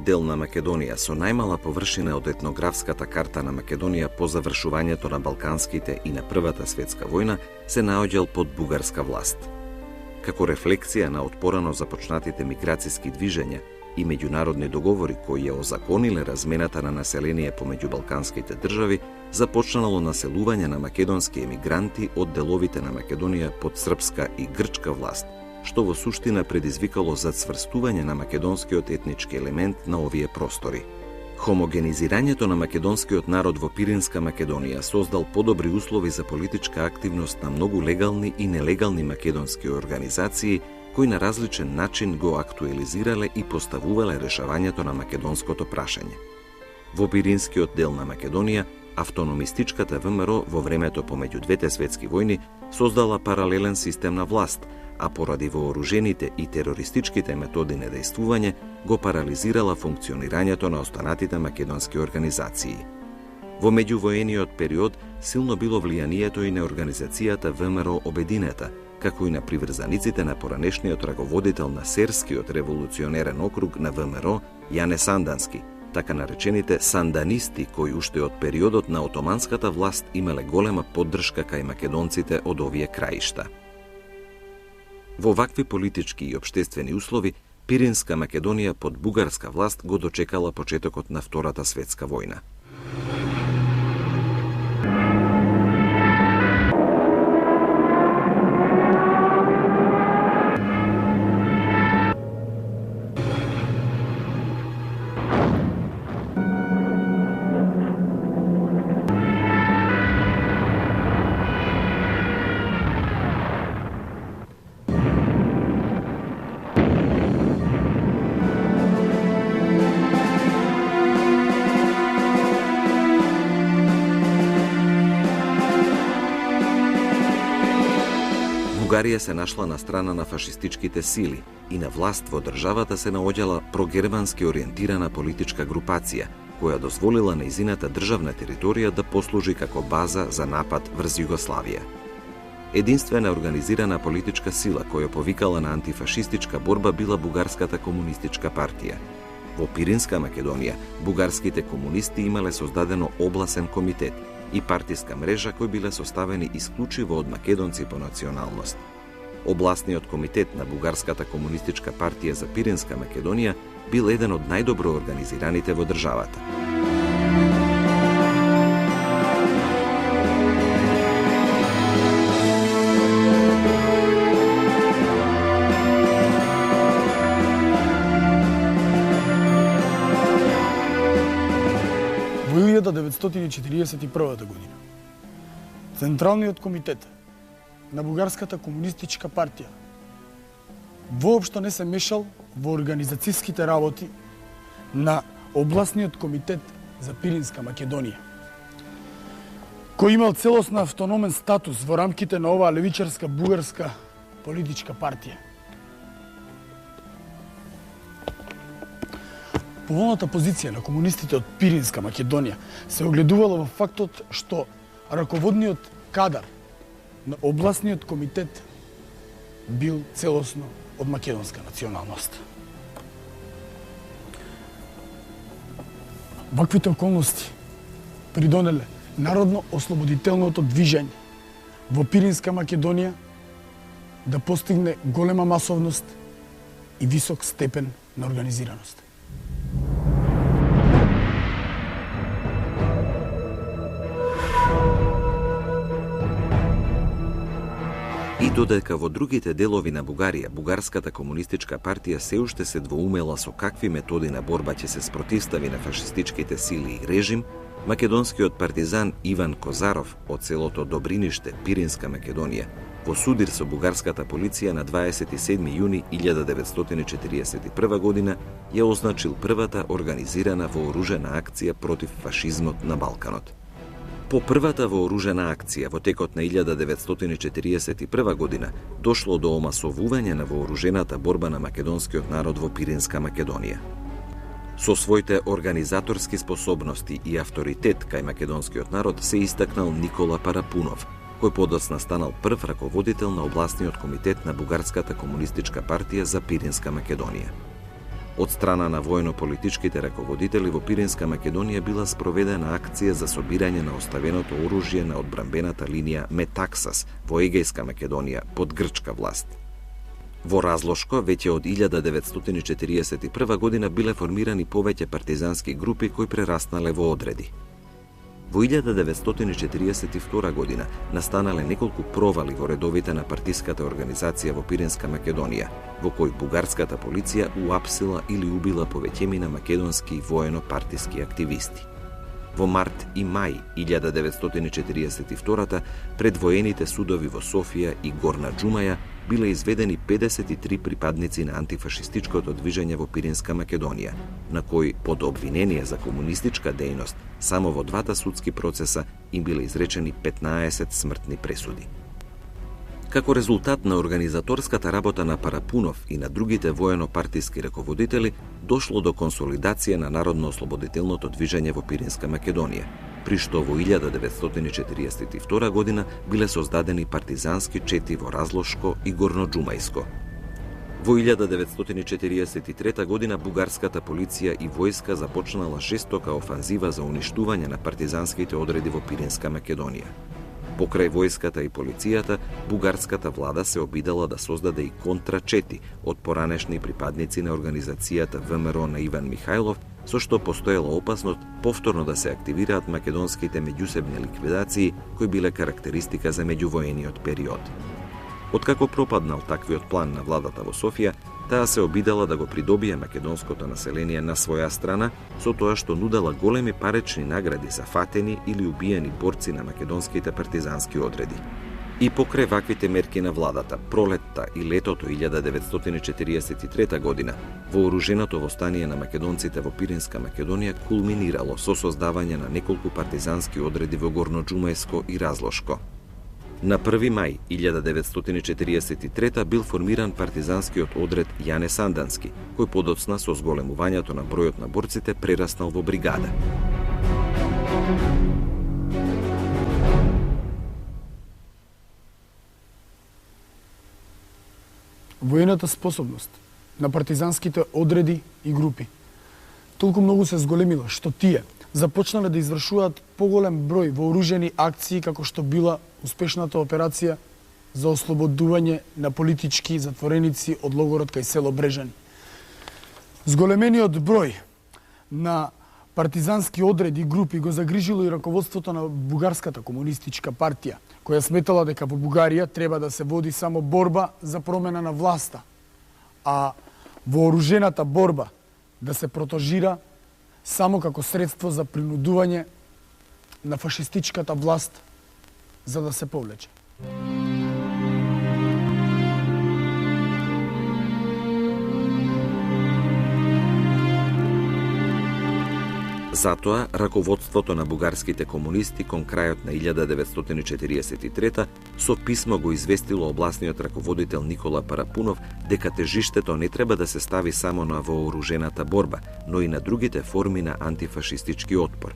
Пиринскиот дел на Македонија со најмала површина од етнографската карта на Македонија по завршувањето на Балканските и на Првата светска војна се наоѓал под бугарска власт. Како рефлексија на отпорано започнатите миграцијски движења и меѓународни договори кои ја озакониле размената на население помеѓу балканските држави, започнало населување на македонски емигранти од деловите на Македонија под српска и грчка власт, што во суштина предизвикало зацврстување на македонскиот етнички елемент на овие простори. Хомогенизирањето на македонскиот народ во Пиринска Македонија создал подобри услови за политичка активност на многу легални и нелегални македонски организации кои на различен начин го актуализирале и поставувале решавањето на македонското прашање. Во Пиринскиот дел на Македонија, автономистичката ВМРО во времето помеѓу двете светски војни создала паралелен систем на власт, а поради вооружените и терористичките методи на дејствување го парализирала функционирањето на останатите македонски организации. Во меѓувоениот период силно било влијанието и на организацијата ВМРО Обединета, како и на приврзаниците на поранешниот раговодител на Серскиот револуционерен округ на ВМРО Јане Сандански, така наречените санданисти кои уште од периодот на отоманската власт имале голема поддршка кај македонците од овие краишта. Во вакви политички и општествени услови, Пиринска Македонија под бугарска власт го дочекала почетокот на Втората светска војна. Бугарија се нашла на страна на фашистичките сили и на власт во државата се наоѓала прогермански ориентирана политичка групација, која дозволила нејзината државна територија да послужи како база за напад врз Југославија. Единствена организирана политичка сила која повикала на антифашистичка борба била Бугарската комунистичка партија. Во Пиринска Македонија, бугарските комунисти имале создадено обласен комитет и партиска мрежа кои биле составени исклучиво од македонци по националност. Областниот комитет на Бугарската комунистичка партија за Пиринска Македонија бил еден од најдобро организираните во државата. Во 1941 година Централниот комитет на Бугарската комунистичка партија воопшто не се мешал во организацијските работи на областниот комитет за Пиринска Македонија, кој имал целосно автономен статус во рамките на оваа левичарска бугарска политичка партија. Поволната позиција на комунистите од Пиринска Македонија се огледувала во фактот што раководниот кадар на областниот комитет бил целосно од македонска националност. Ваквите околности придонеле народно-ослободителното движење во Пиринска Македонија да постигне голема масовност и висок степен на организираност. И додека во другите делови на Бугарија, Бугарската комунистичка партија се уште се двоумела со какви методи на борба ќе се спротивстави на фашистичките сили и режим, македонскиот партизан Иван Козаров од селото Добриниште, Пиринска Македонија, во судир со бугарската полиција на 27 јуни 1941 година ја означил првата организирана вооружена акција против фашизмот на Балканот. По првата вооружена акција во текот на 1941 година дошло до омасовување на вооружената борба на македонскиот народ во Пиринска Македонија. Со своите организаторски способности и авторитет кај македонскиот народ се истакнал Никола Парапунов, кој подоцна станал прв раководител на областниот комитет на Бугарската комунистичка партија за Пиринска Македонија. Од страна на војно-политичките раководители во Пиринска Македонија била спроведена акција за собирање на оставеното оружје на одбранбената линија Метаксас во Егејска Македонија под грчка власт. Во Разлошко, веќе од 1941 година биле формирани повеќе партизански групи кои прераснале во одреди. Во 1942 година настанале неколку провали во редовите на партиската организација во Пиринска Македонија, во кој бугарската полиција уапсила или убила повеќемина македонски и воено-партиски активисти. Во март и мај 1942 пред воените судови во Софија и Горна Џумаја биле изведени 53 припадници на антифашистичкото движење во Пиринска Македонија, на кои под обвинение за комунистичка дејност само во двата судски процеса им биле изречени 15 смртни пресуди. Како резултат на организаторската работа на Парапунов и на другите воено-партиски раководители, дошло до консолидација на народно-ослободителното движење во Пиринска Македонија, при што во 1942 година биле создадени партизански чети во Разлошко и Горноџумајско. Во 1943 година бугарската полиција и војска започнала жестока офанзива за уништување на партизанските одреди во Пиринска Македонија. Покрај војската и полицијата, бугарската влада се обидела да создаде и контрачети од поранешни припадници на организацијата ВМРО на Иван Михајлов, со што постоела опасност повторно да се активираат македонските меѓусебни ликвидации кои биле карактеристика за меѓувоениот период. Откако пропаднал таквиот план на владата во Софија, таа се обидела да го придобие македонското население на своја страна, со тоа што нудела големи парични награди за фатени или убиени борци на македонските партизански одреди. И покрај ваквите мерки на владата, пролетта и летото 1943 година, вооруженото востание на македонците во Пиринска Македонија кулминирало со создавање на неколку партизански одреди во Горноџумајско и Разлошко. На 1 мај 1943 бил формиран партизанскиот одред Јане Сандански, кој подоцна со зголемувањето на бројот на борците прераснал во бригада. Воената способност на партизанските одреди и групи толку многу се зголемила што тие започнале да извршуваат поголем број вооружени акции како што била успешната операција за ослободување на политички затвореници од логорот кај село Брежани. Зголемениот број на партизански одреди и групи го загрижило и раководството на Бугарската комунистичка партија, која сметала дека во Бугарија треба да се води само борба за промена на власта, а вооружената борба да се протежира само како средство за принудување на фашистичката власт за да се повлече. Затоа, раководството на бугарските комунисти кон крајот на 1943 со писмо го известило областниот раководител Никола Парапунов дека тежиштето не треба да се стави само на вооружената борба, но и на другите форми на антифашистички отпор.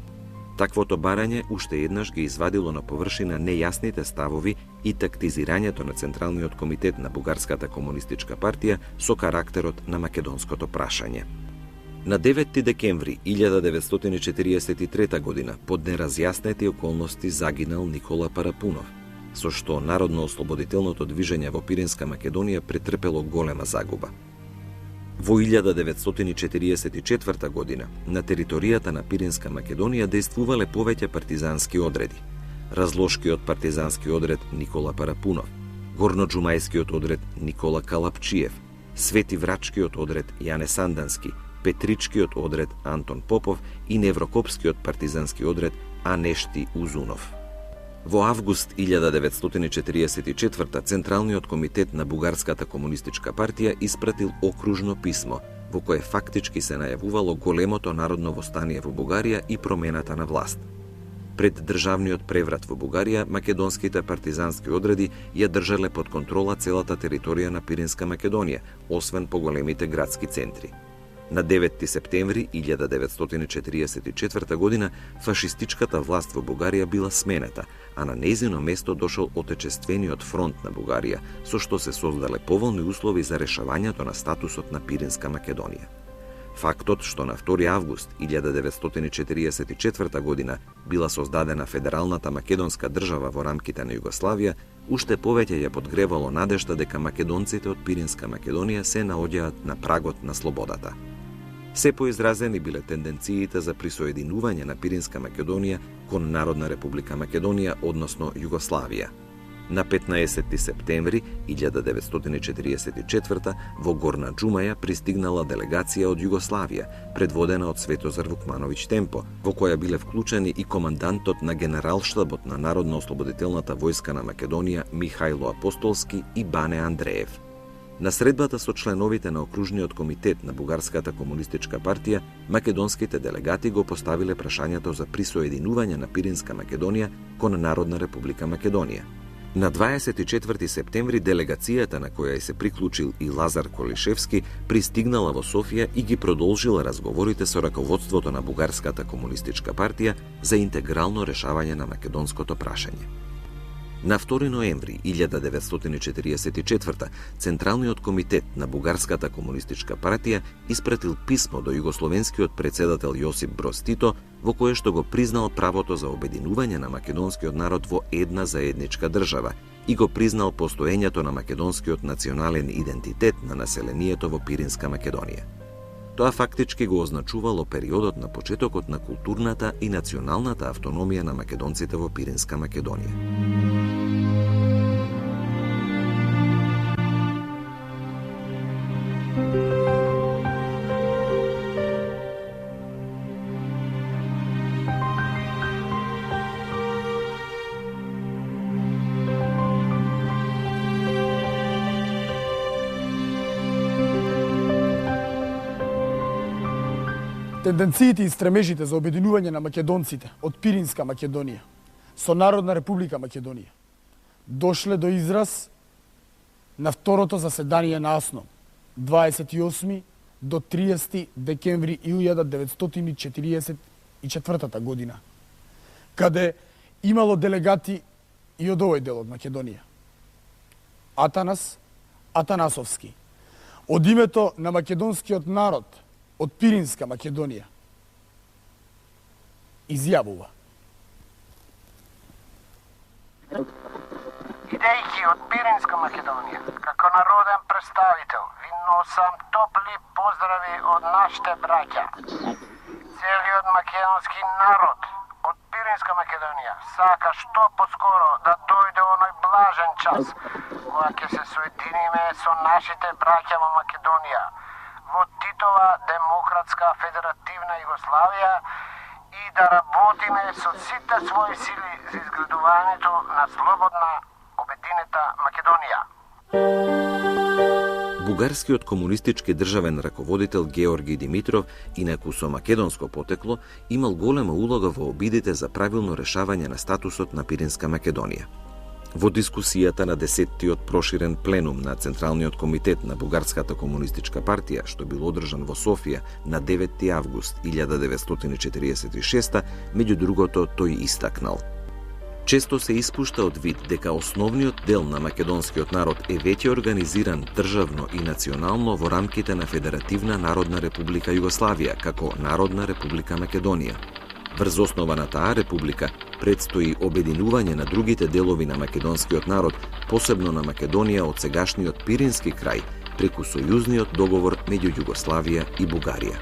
Таквото барање уште еднаш ги извадило на површина нејасните ставови и тактизирањето на Централниот комитет на Бугарската комунистичка партија со карактерот на македонското прашање. На 9 декември 1943 година под неразјаснети околности загинал Никола Парапунов, со што народно-ослободителното движење во Пиринска Македонија претрпело голема загуба. Во 1944 година на територијата на Пиринска Македонија действувале повеќе партизански одреди. Разлошкиот партизански одред Никола Парапунов, Горноџумајскиот одред Никола Калапчиев, Свети Врачкиот одред Јане Сандански, Петричкиот одред Антон Попов и Неврокопскиот партизански одред Анешти Узунов. Во август 1944 Централниот комитет на Бугарската комунистичка партија испратил окружно писмо во кое фактички се најавувало големото народно востание во Бугарија и промената на власт. Пред државниот преврат во Бугарија, македонските партизански одреди ја држале под контрола целата територија на Пиринска Македонија, освен поголемите градски центри. На 9 септември 1944 година фашистичката власт во Бугарија била сменета, а на нејзино место дошол Отечествениот фронт на Бугарија, со што се создале поволни услови за решавањето на статусот на Пиринска Македонија. Фактот што на 2 август 1944 година била создадена Федералната македонска држава во рамките на Југославија, уште повеќе ја подгревало надежда дека македонците од Пиринска Македонија се наоѓаат на прагот на слободата. Се поизразени биле тенденциите за присоединување на Пиринска Македонија кон Народна република Македонија, односно Југославија. На 15 септември 1944 во Горна Џумаја пристигнала делегација од Југославија, предводена од Светозар Вукмановиќ Темпо, во која биле вклучени и командантот на Генералштабот на Народно-ослободителната војска на Македонија Михајло Апостолски и Бане Андреев. На средбата со членовите на окружниот комитет на Бугарската комунистичка партија, македонските делегати го поставиле прашањето за присоединување на Пиринска Македонија кон Народна република Македонија. На 24 септември делегацијата на која се приклучил и Лазар Колишевски пристигнала во Софија и ги продолжила разговорите со раководството на Бугарската комунистичка партија за интегрално решавање на македонското прашање. На 2 ноември 1944 Централниот комитет на Бугарската комунистичка партија испратил писмо до југословенскиот председател Јосип Броз Тито, во кое што го признал правото за обединување на македонскиот народ во една заедничка држава и го признал постоењето на македонскиот национален идентитет на населението во Пиринска Македонија. Тоа фактички го означувало периодот на почетокот на културната и националната автономија на македонците во Пиринска Македонија. Тенденциите и стремежите за обединување на македонците од Пиринска Македонија со Народна република Македонија дошле до израз на второто заседание на АСНО 28 до 30 декември 1944 година, каде имало делегати и од овој дел од Македонија. Атанас Атанасовски, од името на македонскиот народ од Пиринска Македонија, изјавува: Идејќи од Пиринска Македонија, како народен представител, ви носам топли поздрави од нашите браќа. Целиот македонски народ од Пиринска Македонија сака што поскоро да дојде оној блажен час кога ќе се соединиме со нашите браќа во Македонија, во Титова демократска федеративна Југославија и да работиме со сите своји сили за изградувањето на слободна, обединета Македонија. Бугарскиот комунистички државен раководител Георги Димитров, инаку со македонско потекло, имал голема улога во обидите за правилно решавање на статусот на Пиринска Македонија. Во дискусијата на 10-тиот проширен пленум на Централниот комитет на Бугарската комунистичка партија, што бил одржан во Софија на 9 август 1946, меѓу другото тој истакнал: често се испушта од вид дека основниот дел на македонскиот народ е веќе организиран државно и национално во рамките на Федеративна Народна република Југославија, како Народна република Македонија. Врз основа на таа република предстои обединување на другите делови на македонскиот народ, посебно на Македонија од сегашниот Пирински крај, преку сојузниот договор меѓу Југославија и Бугарија.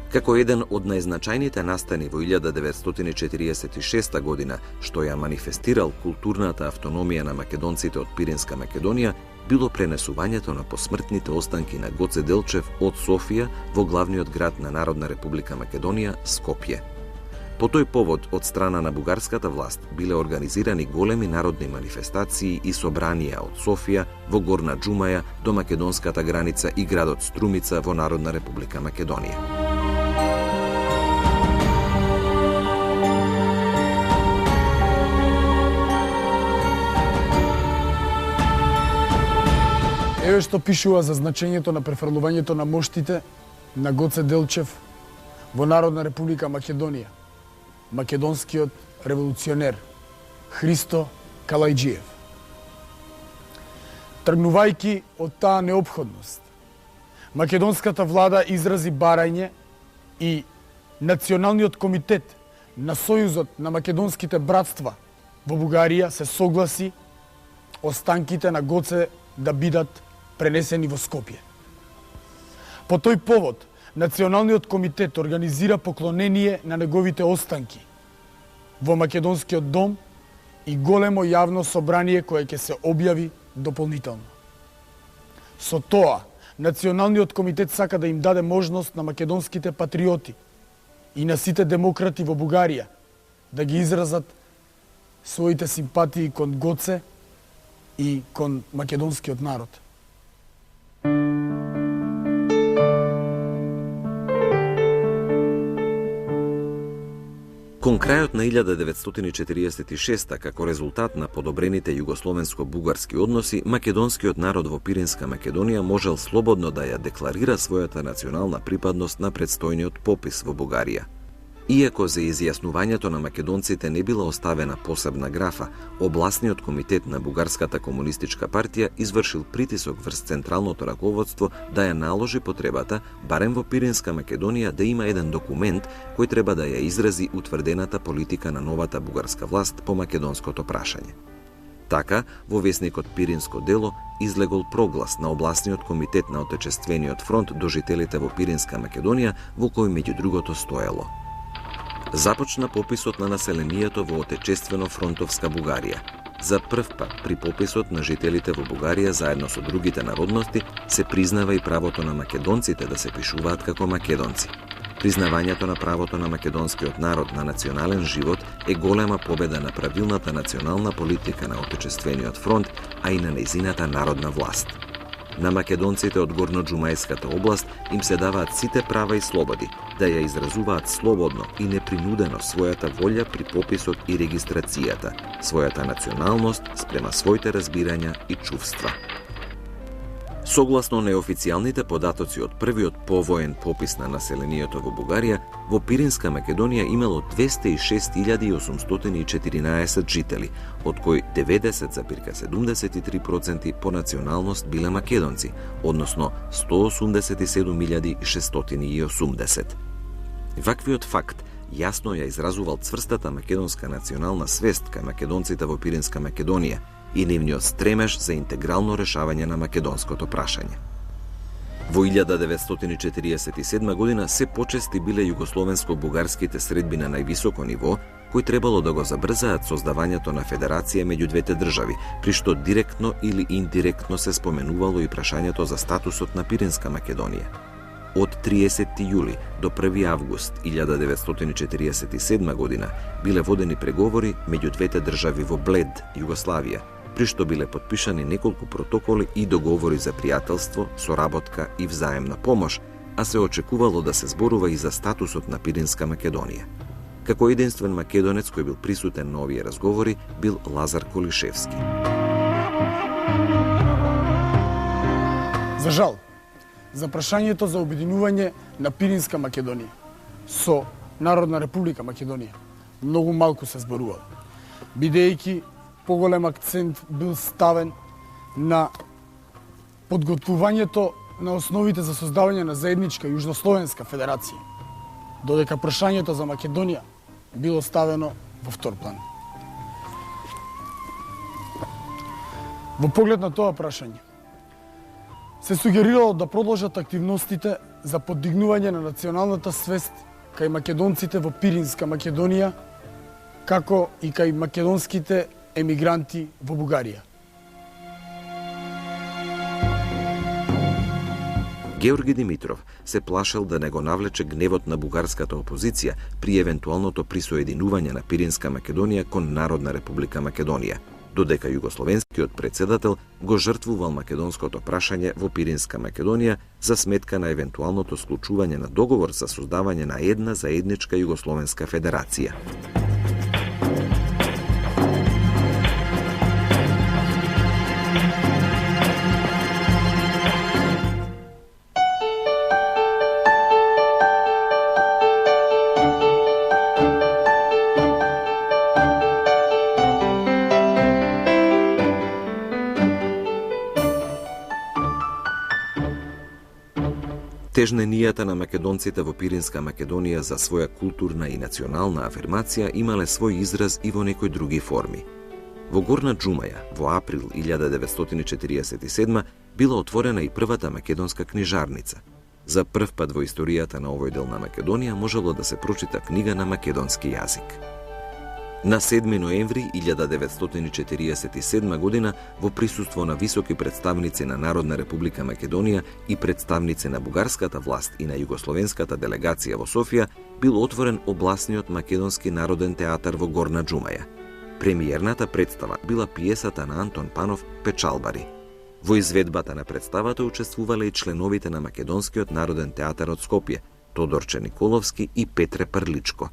Како еден од најзначајните настани во 1946 година, што ја манифестирал културната автономија на македонците од Пиринска Македонија, било пренесувањето на посмртните останки на Гоце Делчев од Софија во главниот град на Народна република Македонија, Скопје. По тој повод, од страна на бугарската власт, биле организирани големи народни манифестации и собранија од Софија во Горна Џумаја до македонската граница и градот Струмица во Народна република Македонија. Еве што пишува за значењето на префрлувањето на моштите на Гоце Делчев во Народна република Македонија, македонскиот револуционер Христо Калајџиев. Тргнувајќи од таа неопходност, македонската влада изрази барање и Националниот комитет на Сојузот на македонските братства во Бугарија се согласи останките на Гоце да бидат пренесени во Скопје. По тој повод, Националниот комитет организира поклонение на неговите останки во Македонскиот дом и големо јавно собрание кое ќе се објави дополнително. Со тоа, Националниот комитет сака да им даде можност на македонските патриоти и на сите демократи во Бугарија да ги изразат своите симпатии кон Гоце и кон македонскиот народ. Кон крајот на 1946 како резултат на подобрените југословенско-бугарски односи, македонскиот народ во Пиринска Македонија можел слободно да ја декларира својата национална припадност на предстојниот попис во Бугарија. Иако за изјаснувањето на македонците не била оставена посебна графа, областниот комитет на Бугарската комунистичка партија извршил притисок врз централното раководство да ја наложи потребата, барем во Пиринска Македонија, да има еден документ кој треба да ја изрази утврдената политика на новата бугарска власт по македонското прашање. Така, во весникот Пиринско дело излегол проглас на областниот комитет на Отечествениот фронт до жителите во Пиринска Македонија, во кој меѓу другото стоело: започна пописот на населението во Отечествено-фронтовска Бугарија. За прв пат при пописот на жителите во Бугарија заедно со другите народности се признава и правото на македонците да се пишуваат како македонци. Признавањето на правото на македонскиот народ на национален живот е голема победа на правилната национална политика на Отечествениот фронт, а и на нејзината народна власт. На македонците од Горноџумајската област им се даваат сите права и слободи да ја изразуваат слободно и непринудено својата волја при пописот и регистрацијата, својата националност спрема своите разбирања и чувства. Согласно неофицијалните податоци од првиот повоен попис на населението во Бугарија, во Пиринска Македонија имало 206.814 жители, од кои 90,73% по националност биле македонци, односно 187.680. Ваквиот факт јасно ја изразувал цврстата македонска национална свест кај македонците во Пиринска Македонија и нивниот стремеж за интегрално решавање на македонското прашање. Во 1947 година се почести биле југословенско-бугарските средби на највисоко ниво, кои требало да го забрзаат создавањето на федерација меѓу двете држави, при што директно или индиректно се споменувало и прашањето за статусот на Пиринска Македонија. Од 30 јули до 1 август 1947 година биле водени преговори меѓу двете држави во Блед, Југославија, при што биле потпишани неколку протоколи и договори за пријателство, соработка и взаемна помош, а се очекувало да се зборува и за статусот на Пиринска Македонија. Како единствен македонец кој бил присутен на овие разговори бил Лазар Колишевски. За жал, за прашањето за обединување на Пиринска Македонија со Народна република Македонија многу малку се зборувало, бидејќи поголем акцент бил ставен на подготвувањето на основите за создавање на заедничка Јужнословенска федерација, додека прашањето за Македонија било ставено во втор план. Во поглед на тоа прашање, се сугерирало да продолжат активностите за подигнување на националната свест кај македонците во Пиринска Македонија, како и кај македонските емигранти во Бугарија. Георги Димитров се плашел да не го навлече гневот на бугарската опозиција при евентуалното присоединување на Пиринска Македонија кон Народна република Македонија, додека југословенскиот председател го жртвувал македонското прашање во Пиринска Македонија за сметка на евентуалното склучување на договор за создавање на една заедничка југословенска федерација. Тежненијата на македонците во Пиринска Македонија за своја културна и национална афирмација имале свој израз и во некои други форми. Во Горна Џумаја, во април 1947 била отворена и првата македонска книжарница. За прв пат во историјата на овој дел на Македонија можело да се прочита книга на македонски јазик. На 7 ноември 1947 година, во присуство на високи представници на Народна република Македонија и представници на бугарската власт и на југословенската делегација во Софија, бил отворен обласниот македонски народен театар во Горна Џумаја. Премиерната представа била пиесата на Антон Панов «Печалбари». Во изведбата на представата учествувале и членовите на Македонскиот народен театар од Скопје, Тодорче Николовски и Петре Прличко.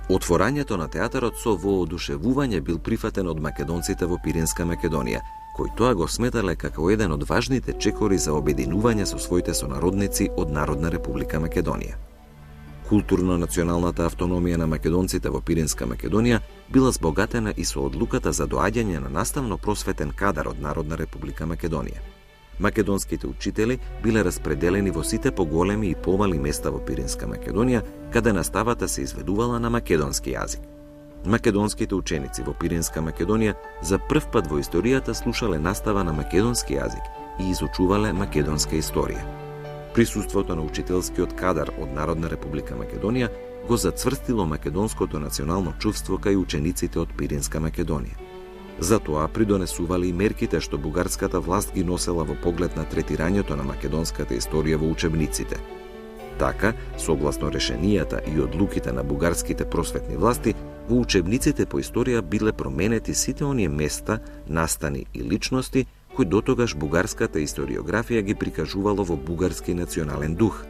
Отворањето на театарот со воодушевување бил прифатен од македонците во Пиринска Македонија, кои тоа го сметале како еден од важните чекори за обединување со своите сонародници од Народна република Македонија. Културно-националната автономија на македонците во Пиринска Македонија била збогатена и со одлуката за доаѓање на наставно-просветен кадар од Народна република Македонија. Македонските учители биле распределени во сите поголеми и помали места во Пиринска Македонија, каде наставата се изведувала на македонски јазик. Македонските ученици во Пиринска Македонија за прв пат во историјата слушале настава на македонски јазик и изучувале македонска историја. Присуството на учителскиот кадар од Народна република Македонија го зацврстило македонското национално чувство кај учениците од Пиринска Македонија. Затоа придонесувале и мерките што бугарската власт ги носела во поглед на третирањето на македонската историја во учебниците. Така, согласно решенијата и одлуките на бугарските просветни власти, во учебниците по историја биле променети сите оние места, настани и личности кои дотогаш бугарската историографија ги прикажувало во бугарски национален дух.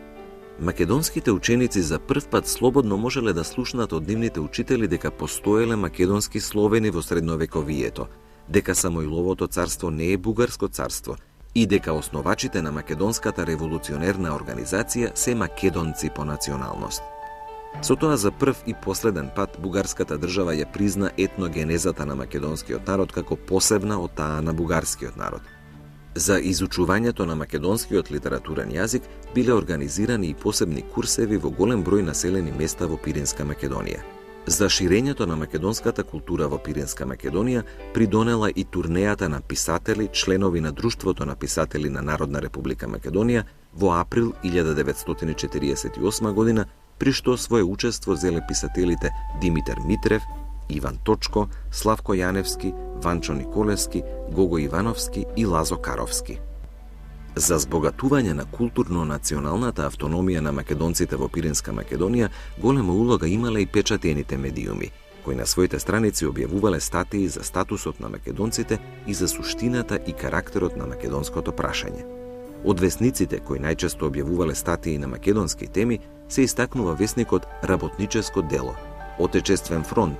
Македонските ученици за прв пат слободно можеле да слушнат од нивните учители дека постоеле македонски словени во средновековието, дека Самоиловото царство не е бугарско царство и дека основачите на македонската револуционерна организација се македонци по националност. Со тоа за прв и последен пат бугарската држава ја призна етногенезата на македонскиот народ како посебна од таа на бугарскиот народ. За изучувањето на македонскиот литературен јазик биле организирани и посебни курсеви во голем број населени места во Пиринска Македонија. За ширењето на македонската култура во Пиринска Македонија придонела и турнејата на писатели, членови на Друштвото на писатели на Народна република Македонија во април 1948 година, при што свое учество зеле писателите Димитар Митрев, Иван Точко, Славко Јаневски, Ванчо Николевски, Гого Ивановски и Лазо Каровски. За збогатување на културно-националната автономија на македонците во Пиринска Македонија голема улога имале и печатените медиуми, кои на своите страници објавувале статии за статусот на македонците и за суштината и карактерот на македонското прашање. Од весниците кои најчесто објавувале статии на македонски теми се истакнува весникот Работническо дело, Отечествен фронт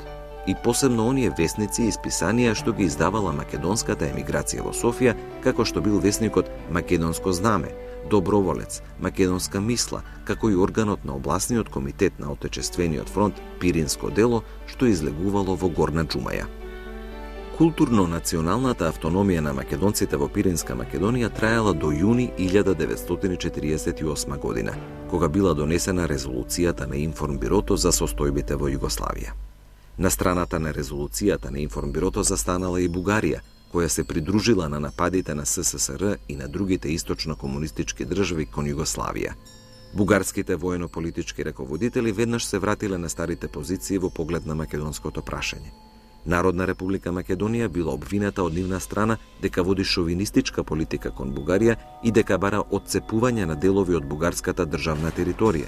и посебно оние весници и списанија што ги издавала македонската емиграција во Софија, како што бил весникот Македонско знаме, Доброволец, Македонска мисла, како и органот на обласниот комитет на Отечествениот фронт Пиринско дело, што излегувало во Горна Џумаја. Културно-националната автономија на македонците во Пиринска Македонија траела до јуни 1948 година, кога била донесена резолуцијата на Информбирото за состојбите во Југославија. На страната на резолуцијата на Информбирото застанала и Бугарија, која се придружила на нападите на СССР и на другите источно-комунистички држави кон Југославија. Бугарските воено-политички раководители веднаш се вратиле на старите позиции во поглед на македонското прашање. Народна република Македонија била обвината од нивна страна дека води шовинистичка политика кон Бугарија и дека бара отцепување на делови од бугарската државна територија.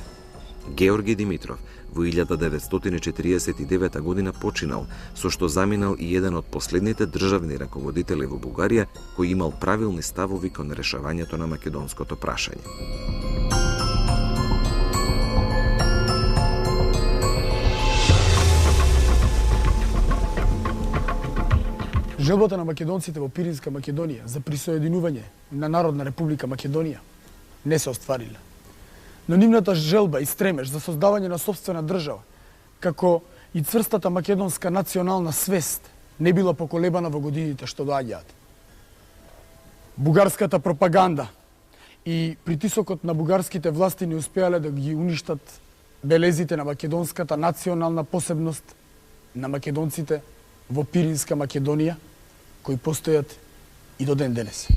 Георги Димитров во 1949 година починал, со што заминал и еден од последните државни раководители во Бугарија кој имал правилни ставови кон решавањето на македонското прашање. Желбата на македонците во Пиринска Македонија за присоединување на Народна република Македонија не се остварила. Но нивната желба и стремеж за создавање на сопствена држава, како и цврстата македонска национална свест, не била поколебана во годините што доаѓаат. Бугарската пропаганда и притисокот на бугарските власти не успеале да ги уништат белезите на македонската национална посебност на македонците во Пиринска Македонија, кои постојат и до ден денес.